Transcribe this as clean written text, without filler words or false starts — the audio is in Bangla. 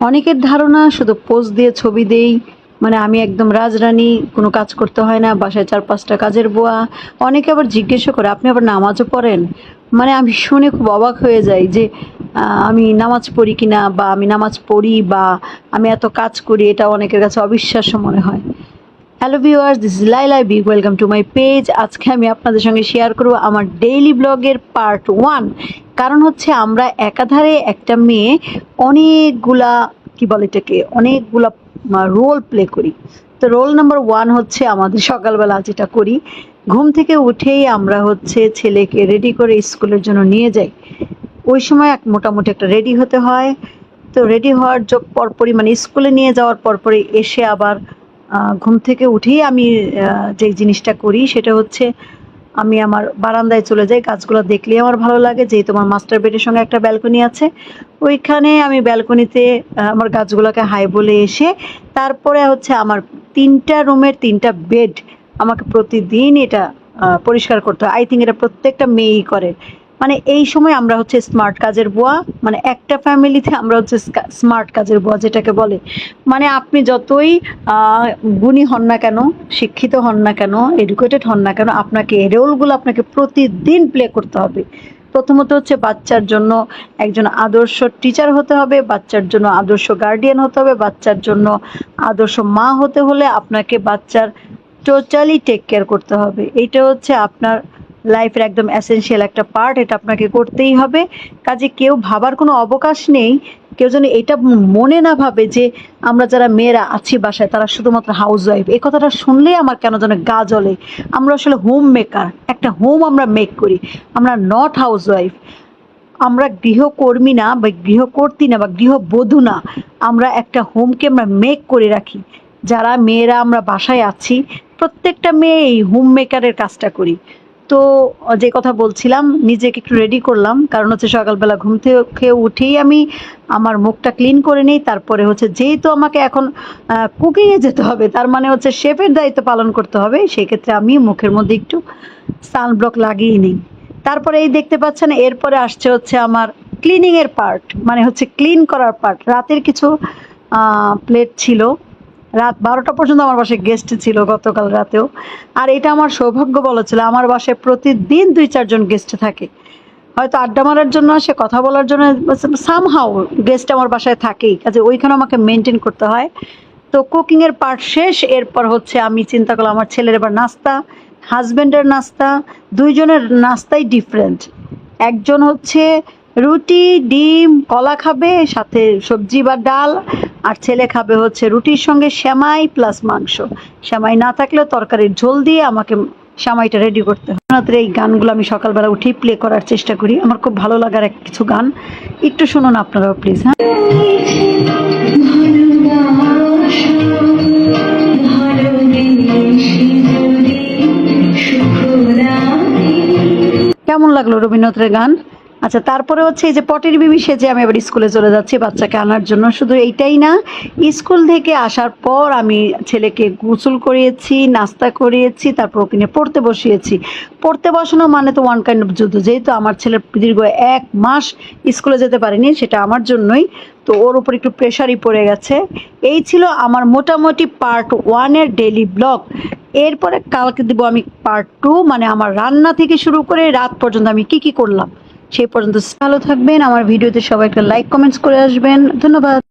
অনেকের ধারণা শুধু পোজ দিয়ে ছবি দেই, মানে আমি একদম রাজরানী, কোনো কাজ করতে হয় না, বাসায় 4-5টা কাজের বুয়া। অনেকে আবার জিজ্ঞেসও করে, আপনি আবার নামাজও পড়েন? মানে আমি শুনে খুব অবাক হয়ে যাই যে আমি নামাজ পড়ি কিনা, বা আমি নামাজ পড়ি, বা আমি এত কাজ করি, এটা অনেকের কাছে অবিশ্বাস্য মনে হয়। Hello viewers, this is Laila B, welcome to my page. আজকে আমি আপনাদের সঙ্গে শেয়ার করব আমার ডেইলি ব্লগের পার্ট 1। কারণ হচ্ছে আমরা একাধারে একটা মেয়ে অনেকগুলা, কি বলে এটাকে, অনেকগুলা রোল প্লে করি। তো রোল নাম্বার 1 হচ্ছে আমাদের সকালবেলা যেটা করি, ঘুম থেকে উঠেই আমরা হচ্ছে ছেলেকে রেডি করে স্কুলের জন্য নিয়ে যাই। ওই সময় মোটামুটি একটা রেডি হতে হয়। তো রেডি হওয়ার পরপরই, মানে স্কুলে নিয়ে যাওয়ার পরপরই এসে আবার ঘুম থেকে উঠেই আমি যে জিনিসটা করি সেটা হচ্ছে আমি আমার বারান্দায় চলে যাই। গাছগুলো দেখলেই আমার ভালো লাগে, যেহেতু আমার মাস্টার বেডের সঙ্গে একটা ব্যালকনি আছে। ওইখানে আমি ব্যালকনিতে আমার গাছগুলোকে হাই বলে এসে তারপরে হচ্ছে আমার 3টা রুমের 3টা বেড আমাকে প্রতিদিন এটা পরিষ্কার করতে হয়। আই থিঙ্ক এটা প্রত্যেকটা মেয়েই করে। মানে এই সময় আমরা হচ্ছে স্মার্ট কাজের বুয়া, মানে একটা ফ্যামিলিতে আমরা হচ্ছে স্মার্ট কাজের বুয়া যেটাকে বলে। মানে আপনি যতই গুণী হন না কেন, শিক্ষিত হন না কেন, এডুকেটেড হন না কেন, আপনাকে এই রোলগুলো আপনাকে প্রতিদিন প্লে করতে হবে। প্রথমত হচ্ছে বাচ্চার জন্য একজন আদর্শ টিচার হতে হবে, বাচ্চার জন্য আদর্শ গার্ডিয়ান হতে হবে, বাচ্চার জন্য আদর্শ মা হতে হলে আপনাকে বাচ্চার টোটালি টেক কেয়ার করতে হবে। এইটা হচ্ছে আপনার লাইফের একদম এসেনশিয়াল একটা পার্ট, এটা আপনাকে করতেই হবে। কাজে কেউ ভাবার কোনো অবকাশ নেই, কেউ যেন এটা মনে না ভাবে যে আমরা যারা মেয়েরা আছি বাসায় তারা শুধুমাত্র হাউস ওয়াইফ। এই কথাটা শুনলেই আমার কেন যেন গা জ্বলে। আমরা আসলে হোম মেকার, একটা হোম আমরা মেক করি, আমরা নট হাউস ওয়াইফ। আমরা গৃহকর্মী না, বা গৃহকর্ত্রী না, বা গৃহবধূ না, আমরা একটা হোমকে আমরা মেক করে রাখি। যারা মেয়েরা আমরা বাসায় আছি প্রত্যেকটা মেয়ে এই হোম মেকারের কাজটা করি। তো যে কথা বলছিলাম, নিজেকে একটু রেডি করলাম, কারণ হচ্ছে সকালবেলা ঘুম থেকে উঠেই আমি আমার মুখটা ক্লিন করে নিই। তারপরে হচ্ছে যেহেতু আমাকে এখন কুকিংয়ে যেতে হবে, তার মানে হচ্ছে শেফের দায়িত্ব পালন করতে হবে, সেক্ষেত্রে আমি মুখের মধ্যে একটু সানব্লক লাগিয়ে নিই। তারপরে এই দেখতে পাচ্ছেন, এরপরে আসছে হচ্ছে আমার ক্লিনিংয়ের পার্ট, মানে হচ্ছে ক্লিন করার পার্ট। রাতের কিছু প্লেট ছিল, রাত 12টা পর্যন্ত আমার বাসায় গেস্ট ছিল গতকাল রাতেও। আর এটা আমার সৌভাগ্য বলা ছিল, আমার বাসায় প্রতিদিন 2-4 জন গেস্ট থাকে। হয়তো আড্ডা মারার জন্য আসে, কথা বলার জন্য, সামহাউ গেস্ট আমার বাসায় থাকেই, কাজে ওইখানে আমাকে মেনটেন করতে হয়। তো কুকিংয়ের পার্ট শেষ, এরপর হচ্ছে আমি চিন্তা করলাম আমার ছেলের এবার নাস্তা, হাজব্যান্ডের নাস্তা। দুইজনের নাস্তাই ডিফারেন্ট। একজন হচ্ছে রুটি, ডিম, কলা খাবে, সাথে সবজি বা ডাল। আর ছেলে খাবে হচ্ছে রুটির সঙ্গে সেমাই প্লাস মাংস। সেমাই না থাকলেও তরকারির ঝোল দিয়ে আমাকে সেমাইটা রেডি করতে হয়। আপনাদের এই গানগুলো আমি সকালবেলা উঠেই প্লে করার চেষ্টা করি, আমার খুব ভালো লাগার কিছু গান। একটু শুনুন আপনারাও প্লিজ। হ্যাঁ, কেমন লাগলো রবীন্দ্রনাথের গান? আচ্ছা, তারপরে হচ্ছে এই যে পটের বিবি সেজে আমি আবার স্কুলে চলে যাচ্ছি বাচ্চাকে আনার জন্য। শুধু এইটাই না, স্কুল থেকে আসার পর আমি ছেলেকে গোসল করিয়েছি, নাস্তা করিয়েছি, তারপর ওকে নিয়ে পড়তে বসিয়েছি। পড়তে বসানো মানে তো ওয়ান কাইন্ড অফ যুদ্ধ, যেহেতু আমার ছেলে দীর্ঘ 1 মাস স্কুলে যেতে পারেনি, সেটা আমার জন্যই। তো ওর উপর একটু প্রেশারই পড়ে গেছে। এই ছিল আমার মোটামুটি পার্ট 1-এর ডেইলি ব্লগ। এরপরে কালকে দেবো আমি পার্ট 2, মানে আমার রান্না থেকে শুরু করে রাত পর্যন্ত আমি কি কি করলাম। সেই পর্যন্ত ভালো থাকবেন। আমার ভিডিওতে সবাই একটা লাইক কমেন্টস করে আসবেন। ধন্যবাদ।